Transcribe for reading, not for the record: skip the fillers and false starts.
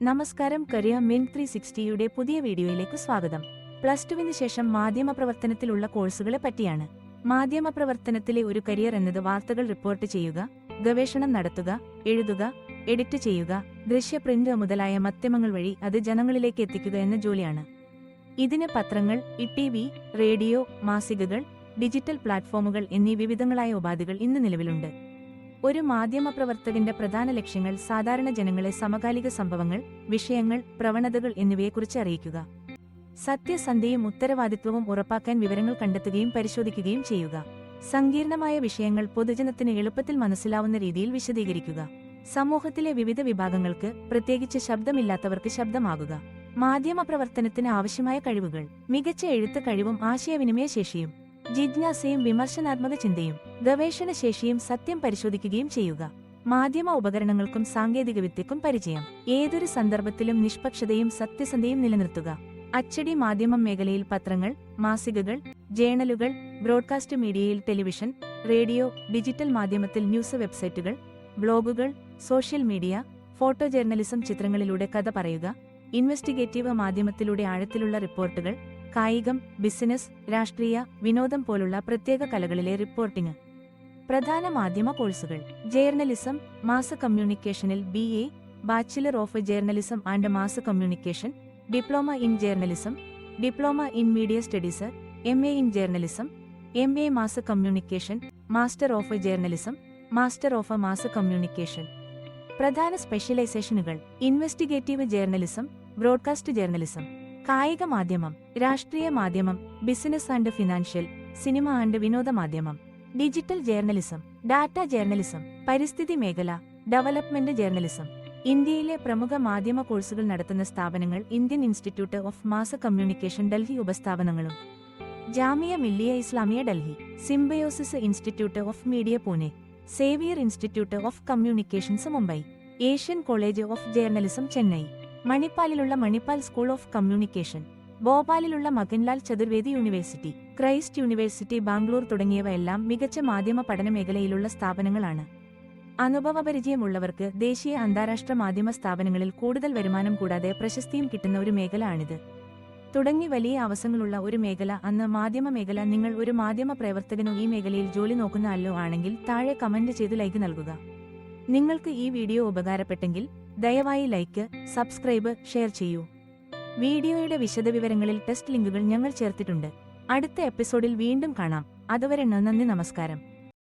നമസ്കാരം. കരിയർ മിൻ 360യുടെ പുതിയ വീഡിയോയിലേക്ക് സ്വാഗതം. പ്ലസ് ടുവിന് ശേഷം മാധ്യമപ്രവർത്തനത്തിലുള്ള കോഴ്സുകളെ പറ്റിയാണ്. മാധ്യമപ്രവർത്തനത്തിലെ ഒരു കരിയർ എന്നത് വാർത്തകൾ റിപ്പോർട്ട് ചെയ്യുക, ഗവേഷണം നടത്തുക, എഴുതുക, എഡിറ്റ് ചെയ്യുക, ദൃശ്യ പ്രിന്റ് മുതലായ മാധ്യമങ്ങൾ വഴി അത് ജനങ്ങളിലേക്ക് എത്തിക്കുക എന്ന ജോലിയാണ്. ഇതിന് പത്രങ്ങൾ, ടിവി, റേഡിയോ, മാസികകൾ, ഡിജിറ്റൽ പ്ലാറ്റ്ഫോമുകൾ എന്നീ വിവിധങ്ങളായ ഉപാധികൾ ഇന്ന് നിലവിലുണ്ട്. ഒരു മാധ്യമപ്രവർത്തകന്റെ പ്രധാന ലക്ഷ്യങ്ങൾ സാധാരണ ജനങ്ങളെ സമകാലിക സംഭവങ്ങൾ, വിഷയങ്ങൾ, പ്രവണതകൾ എന്നിവയെക്കുറിച്ച് അറിയിക്കുക. സത്യസന്ധതയും ഉത്തരവാദിത്വവും ഉറപ്പാക്കാൻ വിവരങ്ങൾ കണ്ടെത്തുകയും പരിശോധിക്കുകയും ചെയ്യുക. സങ്കീർണമായ വിഷയങ്ങൾ പൊതുജനത്തിന് എളുപ്പത്തിൽ മനസ്സിലാവുന്ന രീതിയിൽ വിശദീകരിക്കുക. സമൂഹത്തിലെ വിവിധ വിഭാഗങ്ങൾക്ക്, പ്രത്യേകിച്ച് ശബ്ദമില്ലാത്തവർക്ക് ശബ്ദമാകുക. മാധ്യമപ്രവർത്തനത്തിന് ആവശ്യമായ കഴിവുകൾ: മികച്ച എഴുത്ത് കഴിവും ആശയവിനിമയ ശേഷിയും, ജിജ്ഞാസയും വിമർശനാത്മക ചിന്തയും, ഗവേഷണശേഷിയും, സത്യം പരിശോധിക്കുകയും ചെയ്യുക. മാധ്യമ ഉപകരണങ്ങൾക്കും സാങ്കേതികവിദ്യക്കും പരിചയം. ഏതൊരു സന്ദർഭത്തിലും നിഷ്പക്ഷതയും സത്യസന്ധതയും നിലനിർത്തുക. അച്ചടി മാധ്യമം മേഖലയിൽ പത്രങ്ങൾ, മാസികകൾ, ജേണലുകൾ, ബ്രോഡ്കാസ്റ്റ് മീഡിയയിൽ ടെലിവിഷൻ, റേഡിയോ, ഡിജിറ്റൽ മാധ്യമത്തിൽ ന്യൂസ് വെബ്സൈറ്റുകൾ, ബ്ലോഗുകൾ, സോഷ്യൽ മീഡിയ, ഫോട്ടോ ജേർണലിസം, ചിത്രങ്ങളിലൂടെ കഥ പറയുക, ഇൻവെസ്റ്റിഗേറ്റീവ് മാധ്യമത്തിലൂടെ ആഴത്തിലുള്ള റിപ്പോർട്ടുകൾ, കായികം, ബിസിനസ്, രാഷ്ട്രീയ, വിനോദം പോലുള്ള പ്രത്യേക കലകളിലെ റിപ്പോർട്ടിംഗ്. പ്രധാന മാധ്യമ കോഴ്സുകൾ: ജേർണലിസം, മാസ് കമ്മ്യൂണിക്കേഷനിൽ BA, bachelor of journalism and mass communication, diploma in journalism, diploma in media studies, MA in journalism, MA mass communication, master of journalism, master of mass communication. പ്രധാന സ്പെഷ്യലൈസേഷനുകൾ: ഇൻവെസ്റ്റിഗേറ്റീവ് ജേർണലിസം, ബ്രോഡ്കാസ്റ്റ് ജേർണലിസം. കായിക മാധ്യമം, രാഷ്ട്രീയ മാധ്യമം, business and financial, cinema and വിനോദ മാധ്യമം. Digital journalism, data journalism, പരിസ്ഥിതി മേഖല, ഡെവലപ്മെന്റ് ജേർണലിസം. ഇന്ത്യയിലെ പ്രമുഖ മാധ്യമ കോഴ്സുകൾ നടത്തുന്ന സ്ഥാപനങ്ങൾ: Indian Institute of mass Communication Delhi ഉപസ്ഥാപനങ്ങളും, Jamia Millia Islamia Delhi, Symbiosis Institute of Media Pune, Xavier Institute of Communications Mumbai, Asian College of Journalism Chennai, മണിപ്പാലിലുള്ള മണിപ്പാൽ സ്കൂൾ ഓഫ് കമ്മ്യൂണിക്കേഷൻ, ഭോപ്പാലിലുള്ള Makhanlal Chaturvedi University, Christ University Bangalore തുടങ്ങിയവ എല്ലാം മികച്ച മാധ്യമ പഠന മേഖലയിലുള്ള സ്ഥാപനങ്ങളാണ്. അനുഭവപരിചയമുള്ളവർക്ക് ദേശീയ അന്താരാഷ്ട്ര മാധ്യമ സ്ഥാപനങ്ങളിൽ കൂടുതൽ വരുമാനം കൂടാതെ പ്രശസ്തിയും കിട്ടുന്ന ഒരു മേഖല ആണിത്. തുടങ്ങി വലിയ അവസരങ്ങളുള്ള ഒരു മേഖല. മാധ്യമ മേഖല. നിങ്ങൾ ഒരു മാധ്യമ പ്രവർത്തകനോ ഈ മേഖലയിൽ ജോലി നോക്കുന്ന അല്ലോ ആണെങ്കിൽ താഴെ കമന്റ് ചെയ്ത് ലൈക്ക് നൽകുക. നിങ്ങൾക്ക് ഈ വീഡിയോ ഉപകാരപ്പെട്ടെങ്കിൽ ദയവായി ലൈക്ക്, സബ്സ്ക്രൈബ്, ഷെയർ ചെയ്യൂ. വീഡിയോയുടെ വിശദവിവരങ്ങളിൽ ടെസ്റ്റ് ലിങ്കുകൾ ഞങ്ങൾ ചേർത്തിട്ടുണ്ട്. അടുത്ത എപ്പിസോഡിൽ വീണ്ടും കാണാം. അതുവരെ നന്ദി, നമസ്കാരം.